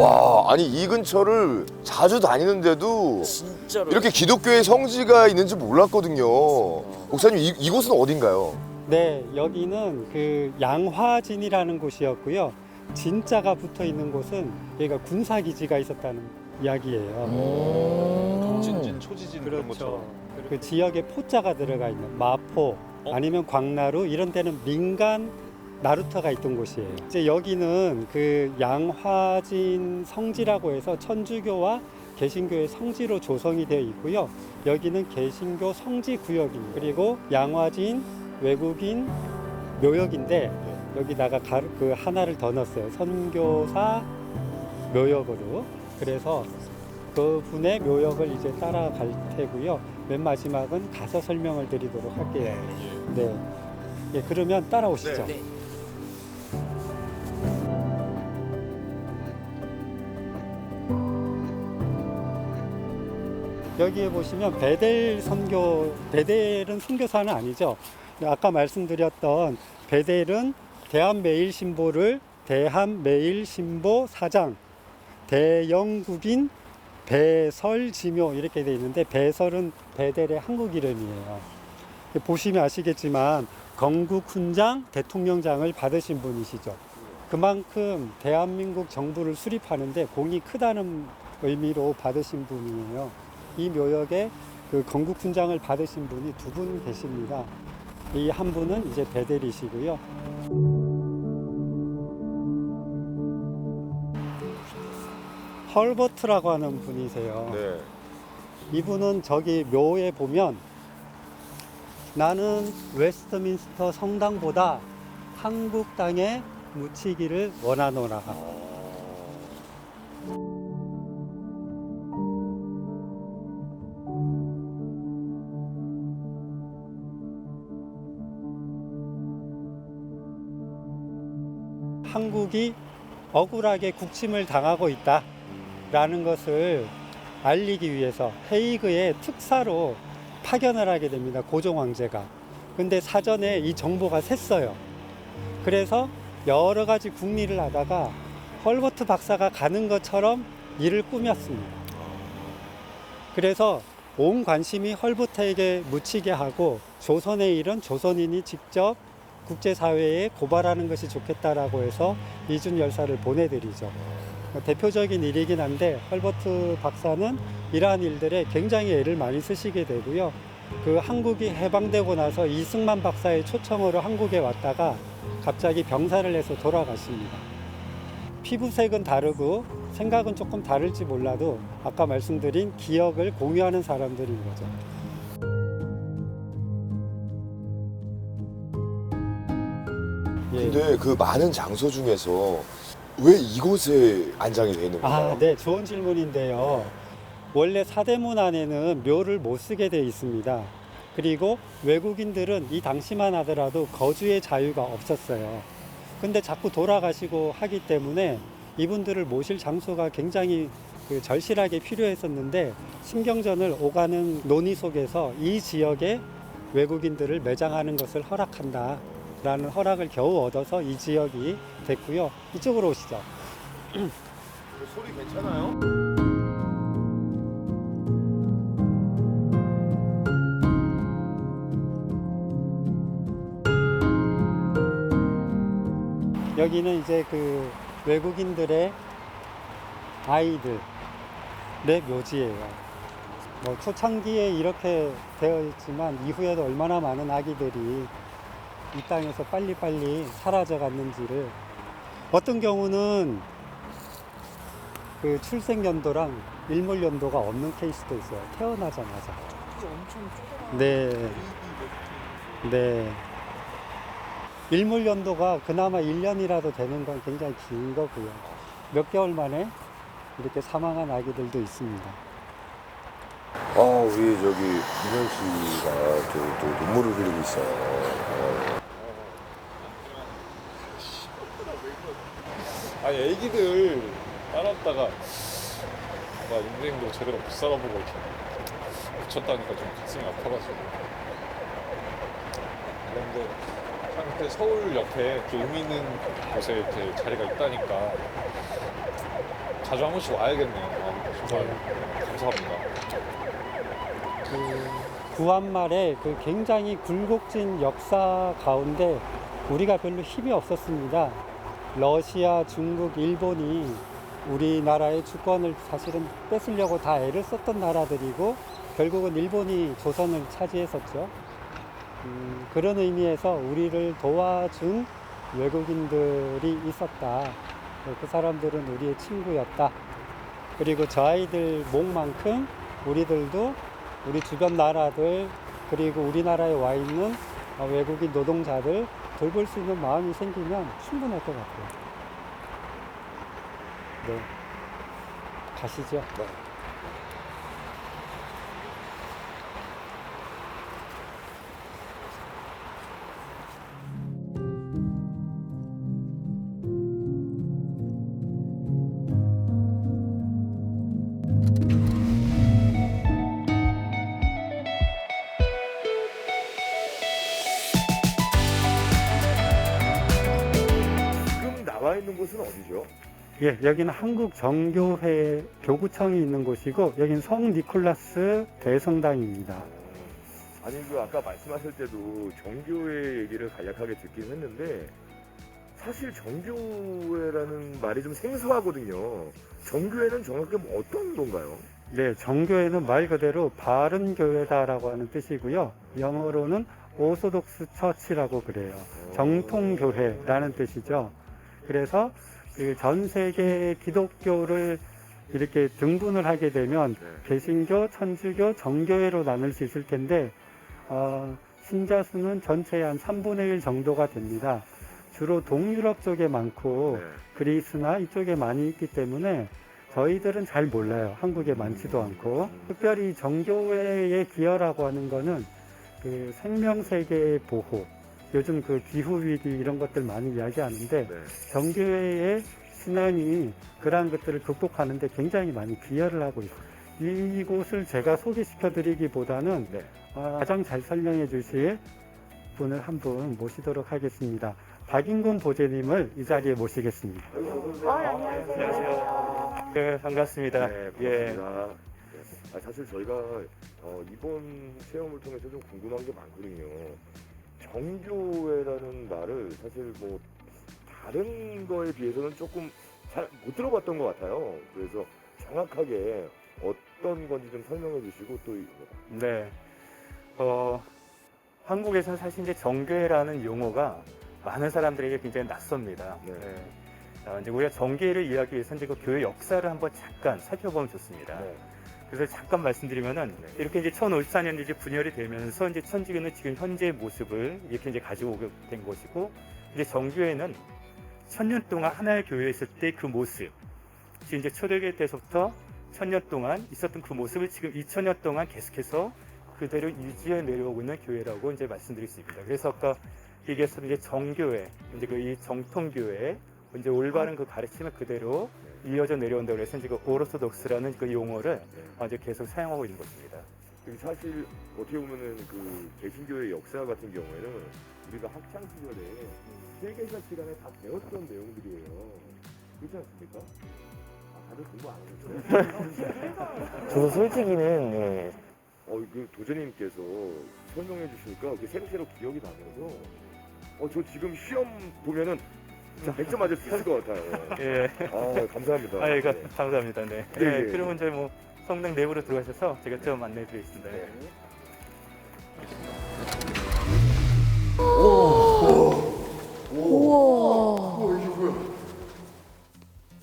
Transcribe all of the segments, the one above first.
와, 아니 이 근처를 자주 다니는데도 진짜로 이렇게 기독교의 성지가 있는지 몰랐거든요. 목사님, 이곳은 어딘가요? 네, 여기는 그 양화진이라는 곳이었고요. 진짜가 붙어 있는 곳은 여기가 군사기지가 있었다는 이야기예요. 경진진, 초지진 그런 것처럼. 그 지역에 포자가 들어가 있는 마포 아니면 광나루 이런 데는 민간 나루터가 있던 곳이에요. 이제 여기는 그 양화진 성지라고 해서 천주교와 개신교의 성지로 조성이 되어 있고요. 여기는 개신교 성지 구역입니다. 그리고 양화진 외국인 묘역인데 여기다가 그 하나를 더 넣었어요. 선교사 묘역으로. 그래서 그 분의 묘역을 이제 따라갈 테고요. 맨 마지막은 가서 설명을 드리도록 할게요. 네. 예, 그러면 따라오시죠. 네. 여기에 보시면 베델은 선교사는 아니죠. 아까 말씀드렸던 베델은 대한매일신보를 대한매일신보 사장, 대영국인 배설지묘 이렇게 되어 있는데 배설은 베델의 한국 이름이에요. 보시면 아시겠지만 건국훈장 대통령장을 받으신 분이시죠. 그만큼 대한민국 정부를 수립하는데 공이 크다는 의미로 받으신 분이에요. 이 묘역에 그 건국훈장을 받으신 분이 두 분 계십니다. 이 한 분은 이제 베델이시고요. 헐버트라고 하는 분이세요. 네. 이분은 저기 묘에 보면 나는 웨스트민스터 성당보다 한국 땅에 묻히기를 원하노라. 한국이 억울하게 국침을 당하고 있다라는 것을 알리기 위해서 헤이그의 특사로 파견을 하게 됩니다. 고종 황제가. 근데 사전에 이 정보가 샜어요. 그래서 여러 가지 궁리를 하다가 헐버트 박사가 가는 것처럼 일을 꾸몄습니다. 그래서 온 관심이 헐버트에게 묻히게 하고 조선의 일은 조선인이 직접 국제사회에 고발하는 것이 좋겠다라고 해서 이준 열사를 보내드리죠. 대표적인 일이긴 한데 헐버트 박사는 이러한 일들에 굉장히 애를 많이 쓰시게 되고요. 그 한국이 해방되고 나서 이승만 박사의 초청으로 한국에 왔다가 갑자기 병사를 해서 돌아가십니다. 피부색은 다르고 생각은 조금 다를지 몰라도 아까 말씀드린 기억을 공유하는 사람들인 거죠. 근데 그 많은 장소 중에서 왜 이곳에 안장이 되어 있는 건가요? 네, 좋은 질문인데요. 원래 사대문 안에는 묘를 못 쓰게 돼 있습니다. 그리고 외국인들은 이 당시만 하더라도 거주의 자유가 없었어요. 근데 자꾸 돌아가시고 하기 때문에 이분들을 모실 장소가 굉장히 절실하게 필요했었는데 신경전을 오가는 논의 속에서 이 지역에 외국인들을 매장하는 것을 허락한다 라는 허락을 겨우 얻어서 이 지역이 됐고요. 이쪽으로 오시죠. 소리 괜찮아요? 여기는 이제 그 외국인들의 아이들의 묘지예요. 뭐 초창기에 이렇게 되어 있지만 이후에도 얼마나 많은 아기들이 이 땅에서 빨리빨리 사라져 갔는지를, 어떤 경우는 그 출생 연도랑 일몰 연도가 없는 케이스도 있어요. 태어나자마자. 엄청 조그만 네. 네. 일몰 연도가 그나마 1년이라도 되는 건 굉장히 긴 거고요. 몇 개월 만에 이렇게 사망한 아기들도 있습니다. 우리 저기 민현 씨가 또 눈물을 흘리고 있어요. 아니 애기들 따랐다가 나 인생도 제대로 못 살아보고 이렇게 붙였다니까 좀 가슴이 아파가지고. 그런데 한때 서울 옆에 좀 의미 있는 곳에 이렇게 자리가 있다니까 자주 한 번씩 와야겠네요. 아, 정말 감사합니다. 구한말의 그 굉장히 굴곡진 역사 가운데 우리가 별로 힘이 없었습니다. 러시아, 중국, 일본이 우리나라의 주권을 사실은 뺏으려고 다 애를 썼던 나라들이고 결국은 일본이 조선을 차지했었죠. 그런 의미에서 우리를 도와준 외국인들이 있었다. 그 사람들은 우리의 친구였다. 그리고 저 아이들 목만큼 우리들도 우리 주변 나라들 그리고 우리나라에 와 있는 외국인 노동자들 돌볼 수 있는 마음이 생기면 충분할 것 같아요. 네, 가시죠. 네. 지금 나와 있는 곳은 어디죠? 예, 여기는 한국 정교회 교구청이 있는 곳이고 여기는 성 니콜라스 대성당입니다. 아니 그 아까 말씀하실 때도 정교회 얘기를 간략하게 듣긴 했는데 사실 정교회라는 말이 좀 생소하거든요. 정교회는 정확히 어떤 건가요? 네, 정교회는 말 그대로 바른 교회다라고 하는 뜻이고요. 영어로는 오소독스 처치라고 그래요. 정통교회라는 뜻이죠. 그래서 그 전 세계 기독교를 이렇게 등분을 하게 되면 개신교, 천주교, 정교회로 나눌 수 있을 텐데 신자 수는 전체의 한 3분의 1 정도가 됩니다. 주로 동유럽 쪽에 많고 그리스나 이쪽에 많이 있기 때문에 저희들은 잘 몰라요. 한국에 많지도 않고. 특별히 정교회의 기여라고 하는 거는 그 생명세계 보호, 요즘 그 기후위기 이런 것들 많이 이야기하는데 정교회의 신앙이 그러한 것들을 극복하는데 굉장히 많이 기여를 하고 있어요. 이곳을 제가 소개시켜 드리기보다는 가장 잘 설명해 주실 분을 한 분 모시도록 하겠습니다. 박인군 보제님을 이 자리에 모시겠습니다. 안녕하세요. 네, 반갑습니다. 네, 반갑습니다. 사실 저희가 이번 체험을 통해서 좀 궁금한 게 많거든요. 정교회라는 말을 사실 뭐 다른 거에 비해서는 조금 잘 못 들어봤던 것 같아요. 그래서 정확하게 어떤 건지 좀 설명해 주시고 또 네. 한국에서 사실 이제 정교회라는 용어가 많은 사람들에게 굉장히 낯섭니다. 네. 이제 우리가 정교회를 이해하기 위해서 이제 그 교회 역사를 한번 잠깐 살펴보면 좋습니다. 네. 그래서 잠깐 말씀드리면은 이렇게 이제 1054년 이제 분열이 되면서 이제 천주교는 지금 현재의 모습을 이렇게 이제 가지고 오게 된 것이고 이제 정교회는 1000년 동안 하나의 교회에 있을 때 그 모습, 지금 이제 초대교회 때부터 1000년 동안 있었던 그 모습을 지금 2000년 동안 계속해서 그대로 유지해 내려오고 있는 교회라고 이제 말씀드릴 수 있습니다. 그래서 아까 얘기했던 이제 정교회, 이제 그 이 정통교회, 이제 올바른 그 가르침을 그대로 이어져 내려온다고 해서 이제 그 오르소독스라는 그 용어를 이제 계속 사용하고 있는 것입니다. 사실 어떻게 보면은 그 개신교의 역사 같은 경우에는 우리가 학창 시절에 세계사 시간에 다 배웠던 내용들이에요. 그렇지 않습니까? 다들 공부 안 하셨어요? 저도 솔직히는 그 도전님께서 설명해 주시니까 그 새록새록 기억이 나면서 저 지금 시험 보면은 100점 맞을 수 있을 것 같아요. 예. 감사합니다. 감사합니다. 네. 예. 그러면 이제 뭐 성당 내부로 들어가셔서 제가 좀 안내해 드리겠습니다. 네.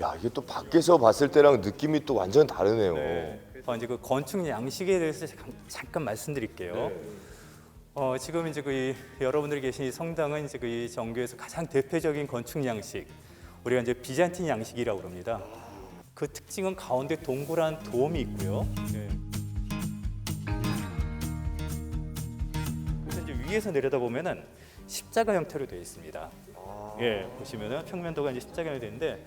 야, 이게 또 밖에서 봤을 때랑 느낌이 또 완전 다르네요. 이제 그 건축 양식에 대해서 잠깐 말씀드릴게요. 지금 이제 여러분들이 계신 이 성당은 이제 이 정교에서 가장 대표적인 건축 양식, 우리가 이제 비잔틴 양식이라고 합니다. 그 특징은 가운데 동그란 도움이 있고요. 그래서 이제 위에서 내려다 보면은 십자가 형태로 되어 있습니다. 보시면은 평면도가 이제 십자가로 되는데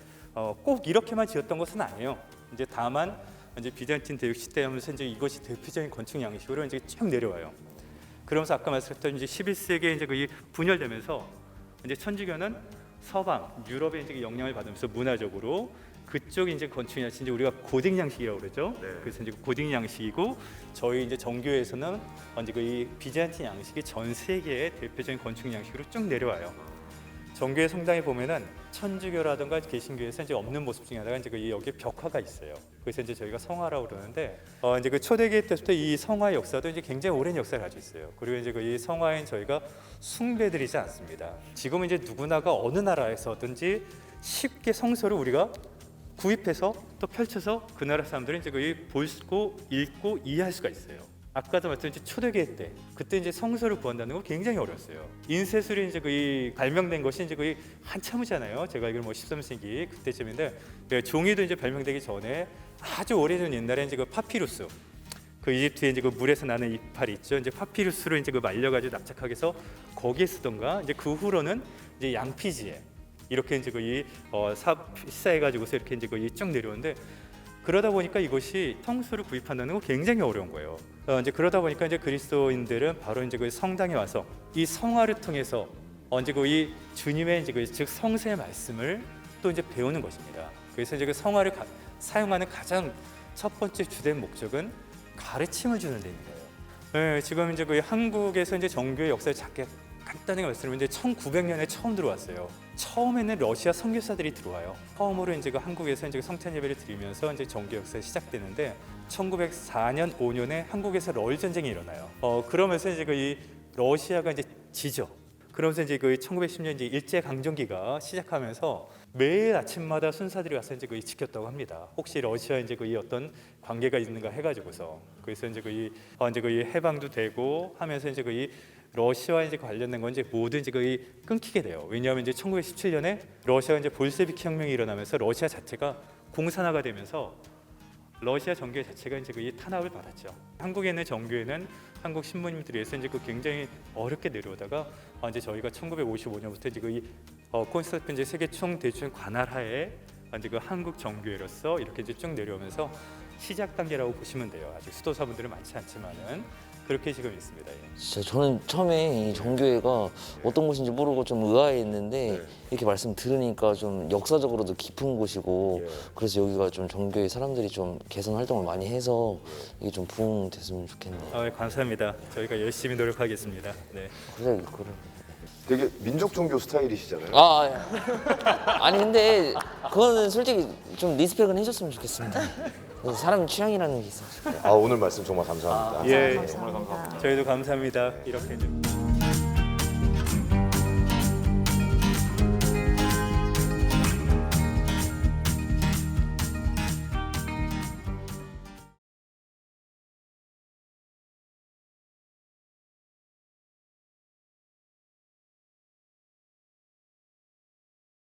꼭 이렇게만 지었던 것은 아니에요. 이제 다만 이제 비잔틴 대육 시대 하면서 이제 이것이 대표적인 건축 양식으로 이제 쭉 내려와요. 그러면서 아까 말씀드렸던 이제 11세기에 이제 이 분열되면서 이제 천주교는 서방 유럽의 이제 영향을 받으면서 문화적으로 그쪽이 이제 건축 양식, 이제 우리가 고딕 양식이라고 그러죠. 네. 그래서 이제 고딕 양식이고 저희 이제 정교에서는 이제 그 비잔틴 양식이 전 세계의 대표적인 건축 양식으로 쭉 내려와요. 정교의 성당에 보면은 천주교라든가 개신교에서 이제 없는 모습 중에 하나가 이제 그 여기에 벽화가 있어요. 그래서 이제 저희가 성화라고 그러는데 이제 그 초대기 때부터 이 성화의 역사도 이제 굉장히 오랜 역사를 가지고 있어요. 그리고 이제 그 이 성화엔 저희가 숭배드리지 않습니다. 지금은 이제 누구나가 어느 나라에서든지 쉽게 성서를 우리가 구입해서 또 펼쳐서 그 나라 사람들은 이제 그 보고 읽고 이해할 수가 있어요. 아까도 말씀드린 초대기 때 그때 이제 성서를 구한다는 거 굉장히 어려웠어요. 인쇄술이 이제 거의 발명된 것이 이제 거의 한참이잖아요. 제가 알기로 뭐 13세기 그때쯤인데 종이도 이제 발명되기 전에 아주 오래전 옛날에 이제 그 파피루스 그 이집트에 이제 그 물에서 나는 이파리 있죠. 이제 파피루스로 이제 그 말려가지고 납작하게 해서 거기에 쓰던가 이제 그 후로는 이제 양피지에 이렇게 이제 거의 삽사해가지고서 이렇게 이제 거의 쭉 내려오는데. 그러다 보니까 이것이 성수를 구입한다는 거 굉장히 어려운 거예요. 이제 그러다 보니까 이제 그리스도인들은 바로 이제 그 성당에 와서 이 성화를 통해서 이제 그 이 주님의 이제 즉 성서의 말씀을 또 이제 배우는 것입니다. 그래서 이제 그 성화를 사용하는 가장 첫 번째 주된 목적은 가르침을 주는 데인 거예요. 네, 지금 이제 그 한국에서 이제 정교의 역사를 간단하게 말씀드리면 이제 1900년에 처음 들어왔어요. 처음에는 러시아 선교사들이 들어와요. 처음으로 이제 그 한국에서 이제 성찬 예배를 드리면서 이제 정교 역사가 시작되는데 1904년 5년에 한국에서 러일 전쟁이 일어나요. 그러면서 이제 그 이 러시아가 이제 지죠. 그러면서 이제 그 1910년 이제 일제 강점기가 시작하면서 매일 아침마다 순사들이 가서 이제 그 지켰다고 합니다. 혹시 러시아 이제 그 이 어떤 관계가 있는가 해가지고서 그래서 이제 그 이 해방도 되고 하면서 이제 그 이 러시아와 이제 관련된 건 이제 모두 이제 거의 끊기게 돼요. 왜냐하면 이제 1917년에 러시아가 이제 볼셰비키 혁명이 일어나면서 러시아 자체가 공산화가 되면서 러시아 정교 자체가 이제 거의 탄압을 받았죠. 한국에 있는 정교회는 한국 신부님들에서 이제 그 굉장히 어렵게 내려오다가 이제 저희가 1955년부터 이제 거의 콘스탄틴 세계 총대주教관할하에 이제 그 한국 정교회로서 이렇게 이제 쭉 내려오면서 시작 단계라고 보시면 돼요. 아직 수도사분들은 많지 않지만은. 그렇게 지금 있습니다. 예. 진짜 저는 처음에 이 정교회가 어떤 곳인지 모르고 좀 의아했는데 네. 이렇게 말씀 들으니까 좀 역사적으로도 깊은 곳이고 예. 그래서 여기가 좀 정교회 사람들이 좀 개선 활동을 많이 해서 이게 좀 부흥됐으면 좋겠네요. 감사합니다. 저희가 열심히 노력하겠습니다. 네. 그래 그래. 되게 민족 종교 스타일이시잖아요. 아니 근데 그거는 솔직히 좀 리스펙은 해줬으면 좋겠습니다. 사람 취향이라는 게 있어. 오늘 말씀 정말 감사합니다. 예. 감사합니다. 저희도 감사합니다. 이렇게 좀.